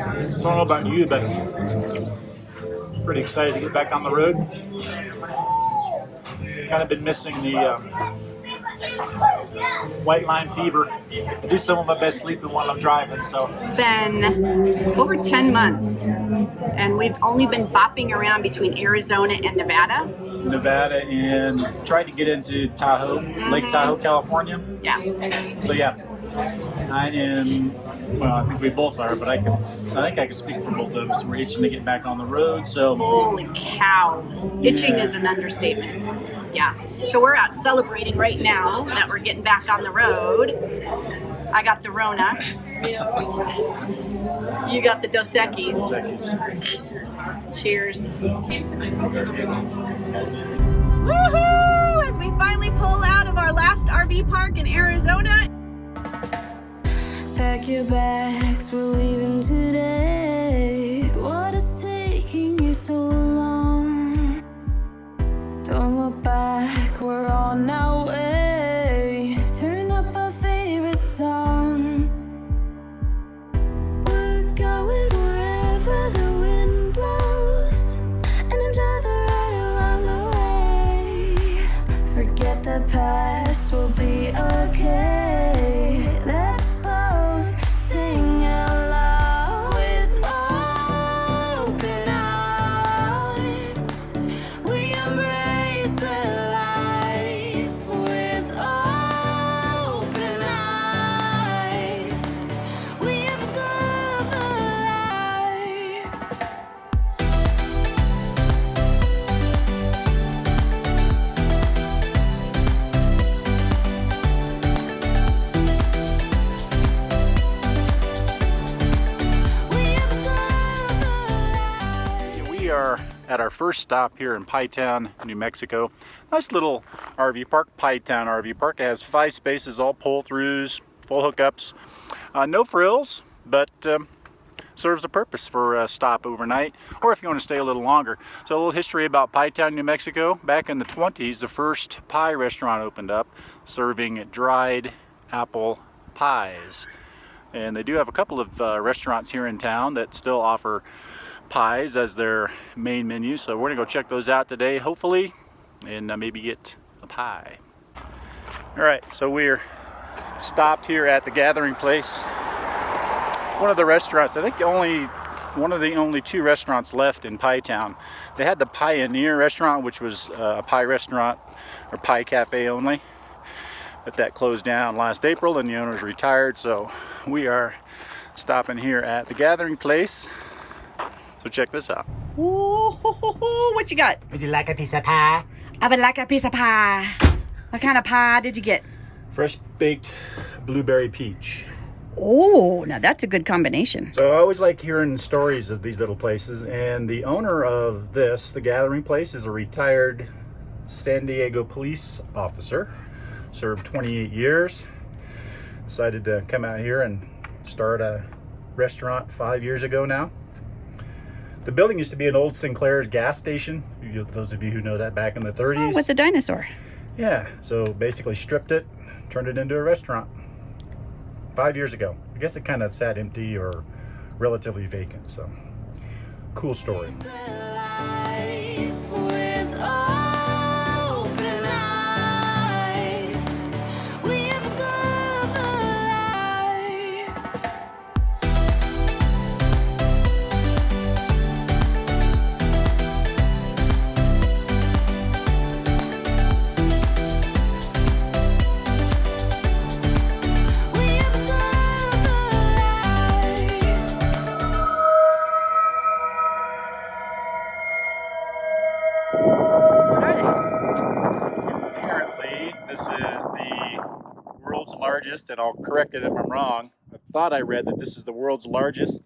I don't know about you, but pretty excited to get back on the road. Kind of been missing the white line fever. I do some of my best sleeping while I'm driving, so. It's been over 10 months, and we've only been bopping around between Arizona and Nevada. Nevada, and tried to get into Tahoe, Lake Tahoe, California. Yeah. So yeah, I am. Well, I think we both are, but I think I can speak for both of us. We're itching to get back on the road. So holy cow, itching is an understatement. Yeah. So we're out celebrating right now that we're getting back on the road. I got the Rona. You got the Dos Equis. Dos Equis. Cheers. Woohoo! As we finally pull out of our last RV park in Arizona. Pack your bags, we're leaving today. What is taking you so long? Don't look back, we're on our way. Turn up our favorite song. We're going wherever the wind blows, and enjoy the ride along the way. Forget the past, we'll be okay. Let's both sing out loud with open arms. We embrace the life with open eyes. We observe the lights. We are at our first stop here in Pie Town, New Mexico. Nice little RV park, Pie Town RV Park. It has 5 spaces, all pull-throughs, full hookups. No frills, but serves a purpose for a stop overnight, or if you want to stay a little longer. So a little history about Pie Town, New Mexico. Back in the 20s, the first pie restaurant opened up, serving dried apple pies. And they do have a couple of restaurants here in town that still offer pies as their main menu, so we're gonna go check those out today, hopefully, and maybe get a pie. All right, so we're stopped here at the Gathering Place, one of the restaurants. I think one of the only 2 restaurants left in Pie Town. They had the Pioneer restaurant, which was a pie restaurant or pie cafe only, but that closed down last April and the owners retired. So we are stopping here at the Gathering Place. So check this out. Ooh, what you got? Would you like a piece of pie? I would like a piece of pie. What kind of pie did you get? Fresh baked blueberry peach. Oh, now that's a good combination. So I always like hearing stories of these little places, and the owner of this, the Gathering Place, is a retired San Diego police officer. Served 28 years. Decided to come out here and start a restaurant 5 years ago now. The building used to be an old Sinclair's gas station. Those of you who know that, back in the 30s. Oh, with the dinosaur. Yeah, so basically stripped it, turned it into a restaurant 5 years ago. I guess it kind of sat empty or relatively vacant, so cool story. Largest, and I'll correct it if I'm wrong. I thought I read that this is the world's largest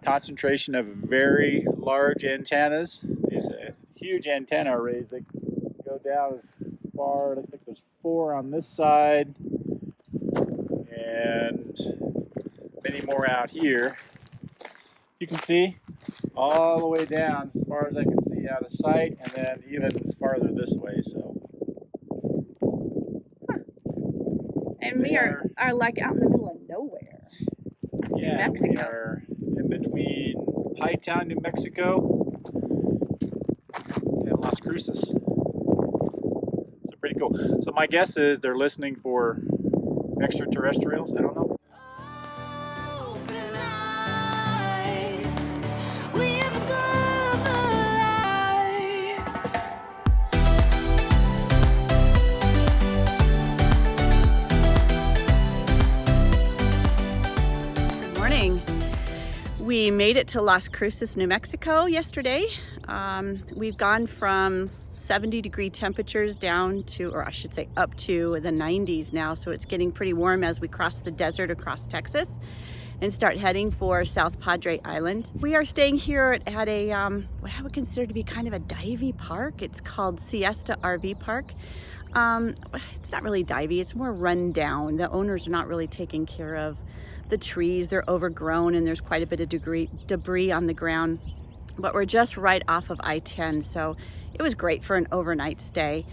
concentration of very large antennas. These huge antenna arrays that go down as far, looks like there's 4 on this side and many more out here. You can see all the way down as far as I can see out of sight, and then even farther this way. So and we are like out in the middle of nowhere. New Mexico. We are in between Pytown, New Mexico and Las Cruces. So pretty cool. So my guess is they're listening for extraterrestrials. I don't know. Open eyes, we observe the lights. Good morning. We made it to Las Cruces, New Mexico yesterday. We've gone from 70-degree temperatures down to, or I should say up to the 90s now, so it's getting pretty warm as we cross the desert across Texas and start heading for South Padre Island. We are staying here at a what I would consider to be kind of a divey park. It's called Siesta RV Park. It's not really divey, it's more run down. The owners are not really taking care of the trees. They're overgrown and there's quite a bit of debris on the ground. But we're just right off of I-10, so it was great for an overnight stay.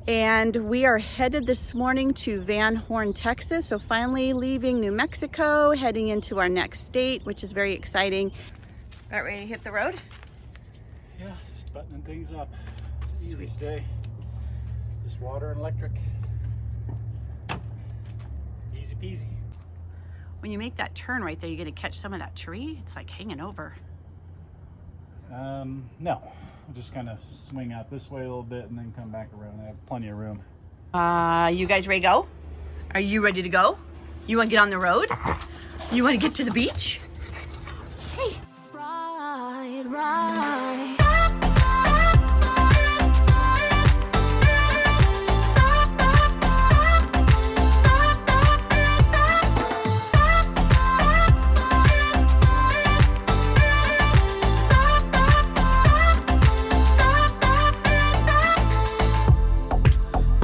And we are headed this morning to Van Horn, Texas. So finally leaving New Mexico, heading into our next state, which is very exciting. About ready to hit the road? Yeah, just buttoning things up. Sweet. Easy day. Just water and electric. Easy peasy. When you make that turn right there, you're gonna catch some of that tree. It's like hanging over. No. We'll just kind of swing out this way a little bit and then come back around. I have plenty of room. You guys ready to go? Are you ready to go? You wanna get on the road? You wanna get to the beach? Hey. Right.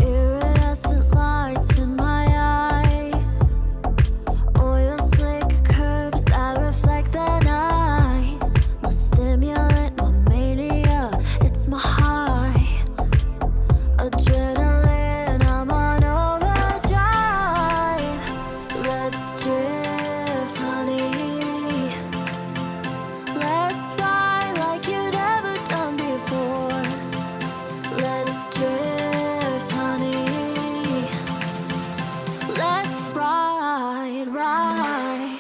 Iridescent lights in my eyes, oil slick curves that reflect the night. My stimulant, my mania, it's my high. Adrenaline, I'm on overdrive. Let's drift, honey. Let's ride like you've never done before. Let's drift, honey. Let's ride, ride.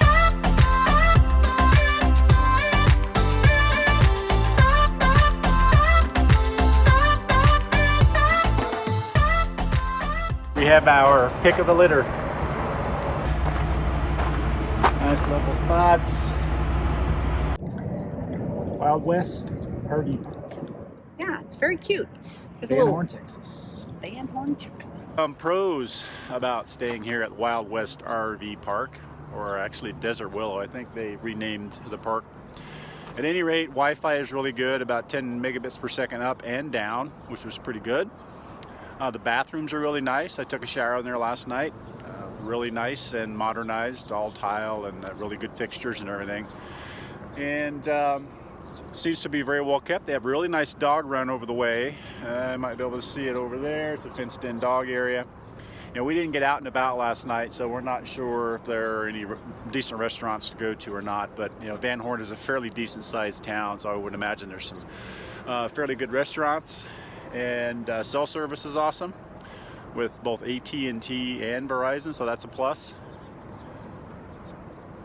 We have our pick of the litter. Nice local spots. Wild West RV Park. Yeah, it's very cute. There's a Van little Horn, Texas. Van Horn, Texas. Pros about staying here at Wild West RV Park, or actually Desert Willow. I think they renamed the park. At any rate, Wi-Fi is really good, about 10 megabits per second up and down, which was pretty good. The bathrooms are really nice. I took a shower in there last night. Really nice and modernized, all tile and really good fixtures and everything. And seems to be very well kept. They have a really nice dog run over the way. I might be able to see it over there. It's a fenced-in dog area. You know, we didn't get out and about last night, so we're not sure if there are any decent restaurants to go to or not. But you know, Van Horn is a fairly decent-sized town, so I would imagine there's some fairly good restaurants. And cell service is awesome with both AT&T and Verizon, so that's a plus.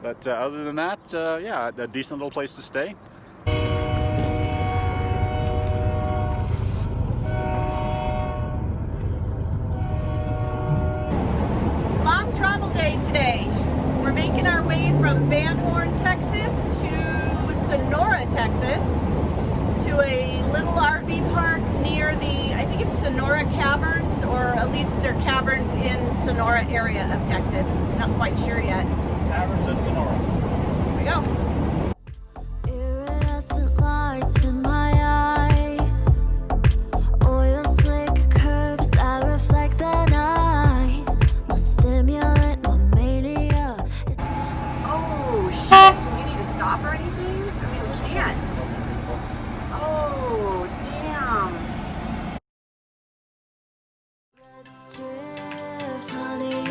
But other than that, yeah, a decent little place to stay. Long travel day today. We're making our way from Van Horn, Texas to Sonora, Texas, to a little RV park near the, I think it's Sonora Caverns, or at least they're caverns in Sonora area of Texas. Not quite sure yet. Caverns of Sonora. Here we go. Iridescent lights in my eyes, oil slick curves that reflect the night. My stimulant, my mania. Oh shit, do we need to stop or anything? I mean, we can't. Oh, damn. Let's drift, honey.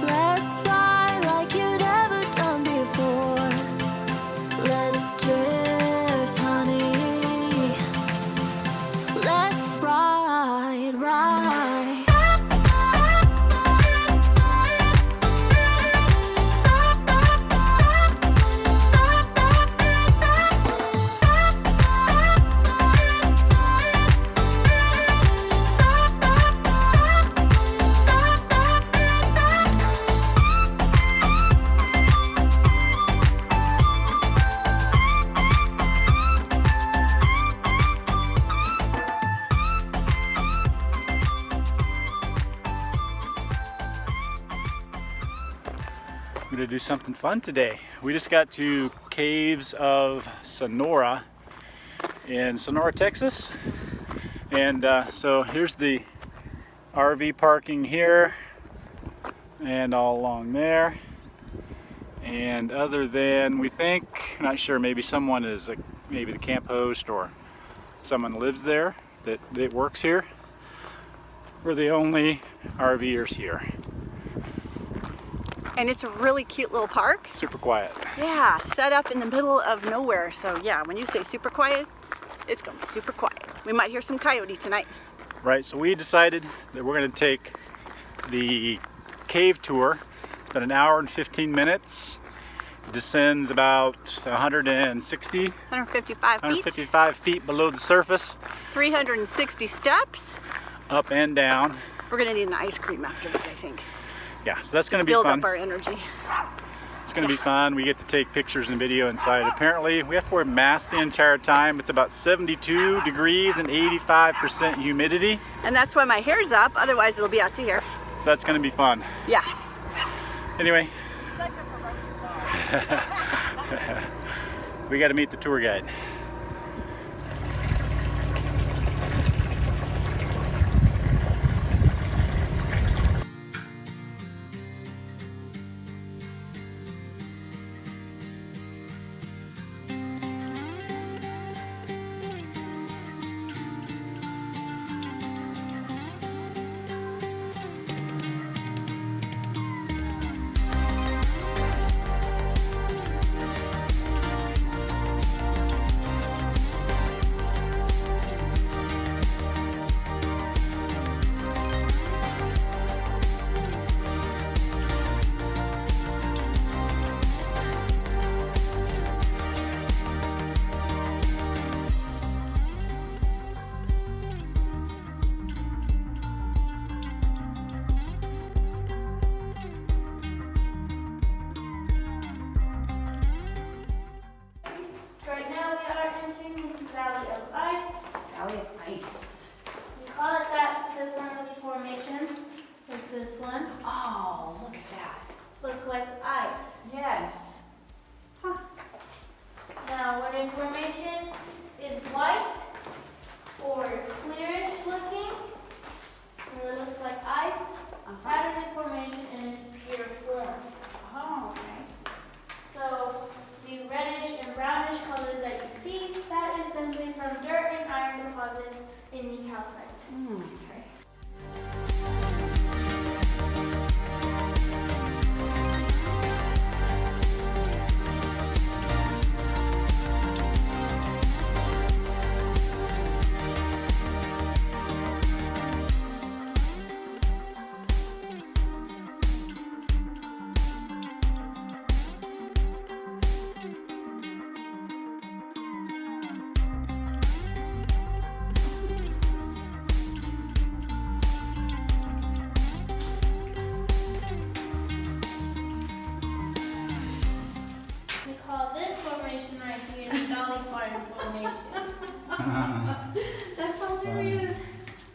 Let's ride. We're gonna do something fun today. We just got to Caves of Sonora in Sonora, Texas. And so here's the RV parking here and all along there. And other than, we think, not sure, maybe someone is maybe the camp host or someone lives there that works here. We're the only RVers here. And it's a really cute little park. Super quiet. Yeah, set up in the middle of nowhere. So yeah, when you say super quiet, it's gonna be super quiet. We might hear some coyote tonight. Right, so we decided that we're gonna take the cave tour. It's about an hour and 15 minutes. It descends about 155 feet below the surface. 360 steps. Up and down. We're gonna need an ice cream after that, I think. Yeah, so that's gonna be Build fun. up our energy. It's gonna be fun. We get to take pictures and video inside. Apparently, we have to wear masks the entire time. It's about 72 degrees and 85% humidity. And that's why my hair's up, otherwise it'll be out to here. So that's gonna be fun. Yeah. Anyway, we gotta meet the tour guide. Right now we are entering into Valley of Ice. Valley of Ice. We call it that because some of the formations, like this one, Oh, look at that. look like ice. Yes. Now when a formation is white or clearish looking, and it looks like ice, that is a formation in its pure form. Oh, okay. So the reddish and brownish colors that you see, that is simply from dirt and iron deposits in the calcite. Okay. We call this formation right here the Dolly Parton formation. That's hilarious.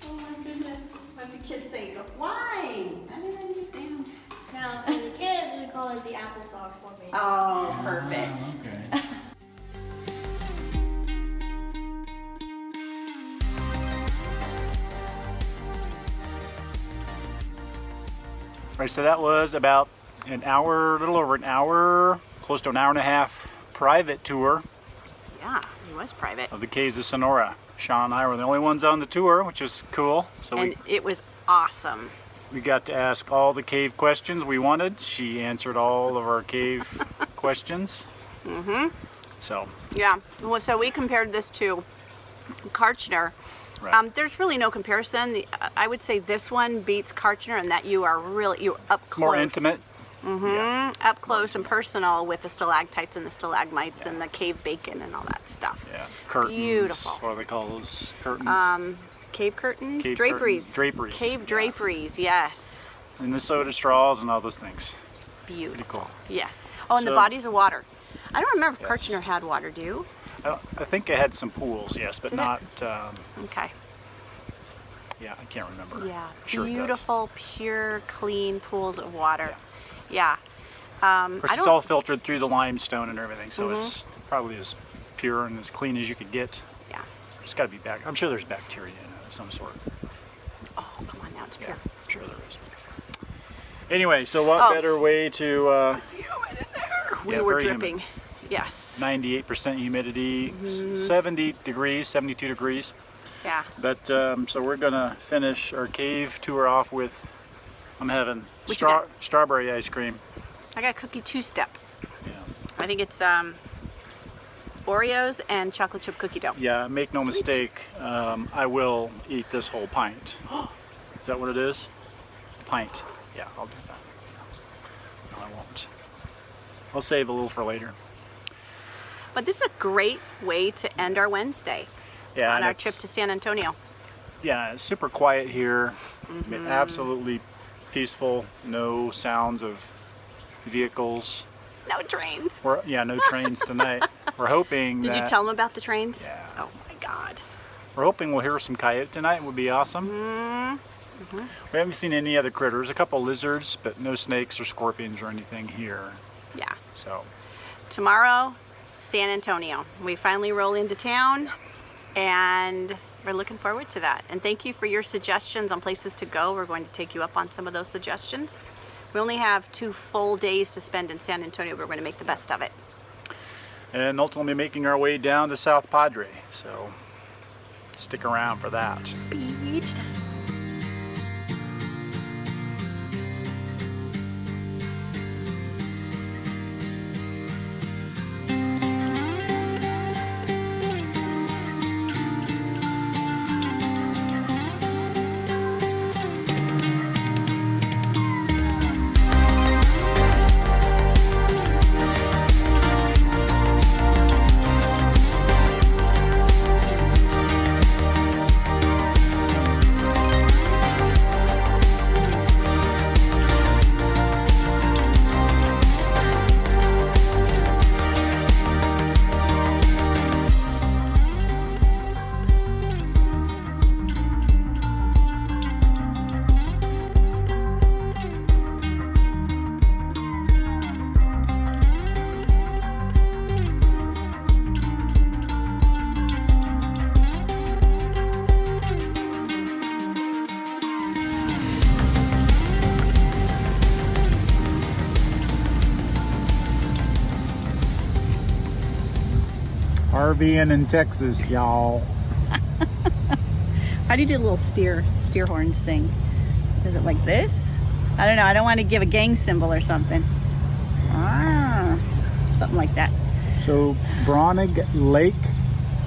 Oh my goodness. What did kids say? Why? I didn't understand. Now for the kids, we call it the applesauce formation. Oh, perfect. Okay. Right, so that was about an hour, a little over an hour, close to an hour and a half private tour Yeah, it was private. of the Caves of Sonora. Sean and I were the only ones on the tour, which was cool. So And it was awesome. we got to ask all the cave questions we wanted. She answered all of our cave questions. So, Yeah. Well, so we compared this to Karchner. right. There's really no comparison. I would say this one beats Karchner in that you're up close. More intimate. Yeah. Up close and personal with the stalactites and the stalagmites and the cave bacon and all that stuff. Yeah. Curtains. Beautiful. What do they call those? Curtains. Cave curtains, Cave draperies. curtains, draperies, Cave yeah. draperies, yes. And the soda straws and all those things. Beautiful. Pretty cool. Yes. Oh, and the So- bodies of water. I don't remember if Yes. Karchner had water, do you? I think it had some pools, yes, but Did it? not. Okay. Yeah, I can't remember. Yeah. Sure it does. Beautiful, pure, clean pools of water. Yeah. Of course, it's all filtered through the limestone and everything, so it's probably as pure and as clean as you could get. Yeah. There's got to be I'm sure there's bacteria in it of some sort. Oh, come on now, it's pure. Yeah, sure there is. Anyway, so what better way to... It's humid in there. We yeah, were very dripping. humid. Yes. 98% humidity, 70 degrees, 72 degrees. Yeah. But so we're gonna finish our cave tour off with, I'm having What you got? strawberry ice cream. I got cookie two-step. Yeah. I think it's Oreos and chocolate chip cookie dough. Yeah, make no Sweet. mistake, I will eat this whole pint. Is that what it is? Pint. Yeah, I'll do that. No, I won't. I'll save a little for later. But this is a great way to end our Wednesday Yeah, on and our it's- trip to San Antonio. Yeah, it's super quiet here. Absolutely peaceful. No sounds of vehicles. No trains. No trains tonight. We're hoping Did that, you tell them about the trains? Yeah. Oh my God. We're hoping we'll hear some coyote tonight. It would be awesome. We haven't seen any other critters. A couple lizards, but no snakes or scorpions or anything here. Yeah. So, Tomorrow, San Antonio. We finally roll into town and we're looking forward to that. And thank you for your suggestions on places to go. We're going to take you up on some of those suggestions. We only have 2 full days to spend in San Antonio, but we're going to make the best of it. and ultimately making our way down to South Padre. So, stick around for that. Beach time. RVing in Texas, y'all. How do you do the little steer horns thing? Is it like this? I don't know. I don't want to give a gang symbol or something. Ah, something like that. So, Braunig Lake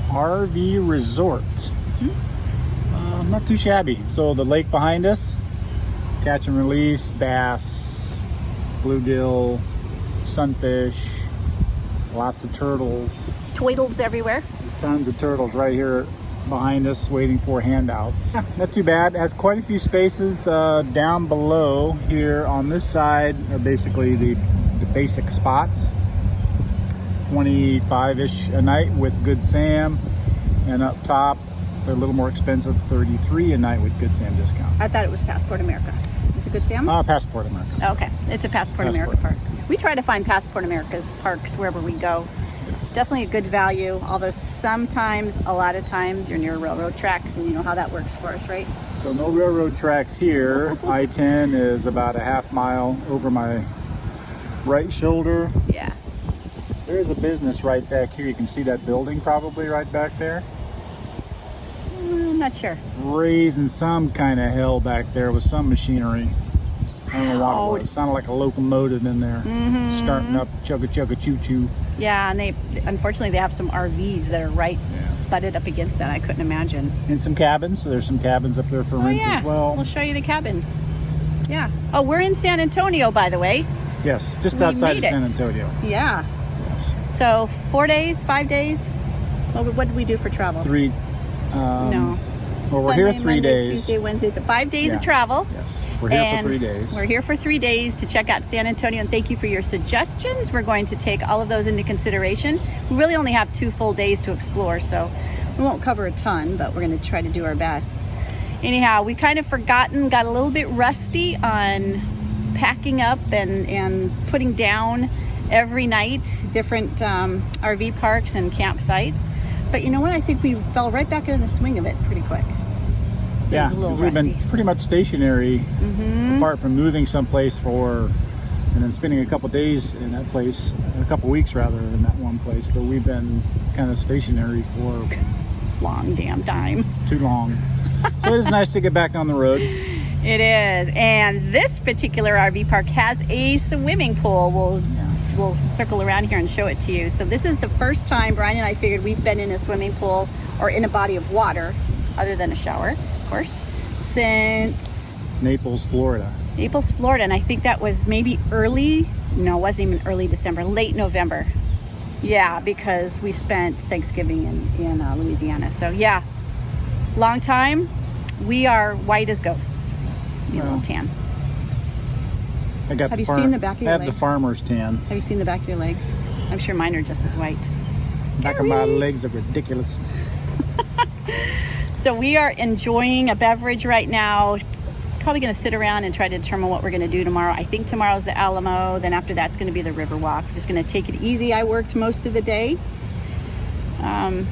RV Resort. Not too shabby. So the lake behind us, catch and release, bass, bluegill, sunfish, lots of turtles. Twiddles everywhere. Tons of turtles right here behind us waiting for handouts. Not too bad. It has quite a few spaces down below here on this side are basically the basic spots. 25-ish a night with Good Sam, and up top they're a little more expensive, 33 a night with Good Sam discount. I thought it was Passport America. Is it Good Sam? Passport America. Okay, it's a Passport America park. We try to find Passport America's parks wherever we go. Yes. Definitely a good value, although sometimes, a lot of times, you're near railroad tracks, and you know how that works for us, right? So no railroad tracks here. I-10 is about a half mile over my right shoulder. Yeah. There is a business right back here. You can see that building probably right back there. I'm not sure. Raising some kind of hell back there with some machinery. I don't know what it was. It sounded like a locomotive in there. Starting up, chugga choo choo. Yeah, and unfortunately they have some RVs that are right butted up against that. I couldn't imagine. And some cabins. So there's some cabins up there for rent as well. We'll show you the cabins. Yeah. Oh, we're in San Antonio, by the way. Yes, just We outside of made San it. Antonio. Yeah. Yes. So 4 days, 5 days. What did we do for travel? 3. No. Well, we're Sunday, here 3 Monday, days. Tuesday, Wednesday. 5 days Yeah. of travel. Yes. We're here And for 3 days. We're here for 3 days to check out San Antonio, and thank you for your suggestions. We're going to take all of those into consideration. We really only have 2 full days to explore, so we won't cover a ton, but we're going to try to do our best. Anyhow, we kind of got a little bit rusty on packing up and putting down every night, different RV parks and campsites. But you know what? I think we fell right back into the swing of it pretty quick. Yeah, A little because we've been rusty. pretty much stationary, apart from moving someplace and then spending a couple days in that place, a couple weeks rather, in that one place. But we've been kind of stationary for Long damn time. too long. So it is nice to get back on the road. It is. And this particular RV park has a swimming pool. We'll circle around here and show it to you. So this is the first time Brian and I figured we've been in a swimming pool or in a body of water, other than a shower, of course, since Naples, Florida. Naples, Florida. And I think that was maybe it wasn't even early December, late November. Yeah, because we spent Thanksgiving in Louisiana. So yeah, long time. We are white as ghosts. A little tan. Have you seen the back of your I have legs? the farmer's tan. Have you seen the back of your legs? I'm sure mine are just as white. Back of my legs are ridiculous. So we are enjoying a beverage right now. Probably going to sit around and try to determine what we're going to do tomorrow. I think tomorrow's the Alamo. Then after that's going to be the Riverwalk. We're just going to take it easy. I worked most of the day. And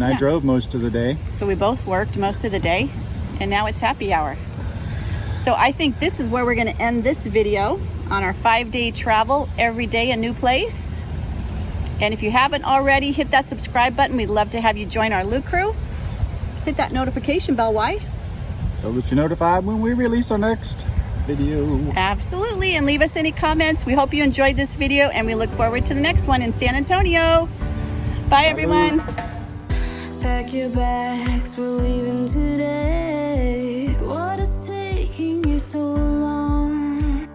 I drove most of the day. So we both worked most of the day. And now it's happy hour. So I think this is where we're going to end this video on our 5-day travel. Every day a new place. And if you haven't already, hit that subscribe button. We'd love to have you join our Lou crew. Hit that notification bell. Why? So that you're notified when we release our next video. Absolutely. And leave us any comments. We hope you enjoyed this video and we look forward to the next one in San Antonio. Bye, everyone. Pack your bags, we're leaving today. What is taking you so long?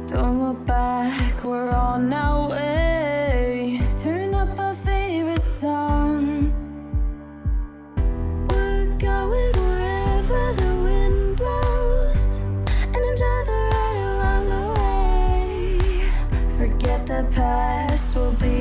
Don't look back, we're on our way. Turn up our favorite song. We're going wherever the wind blows, and enjoy the ride along the way. Forget the past, we'll be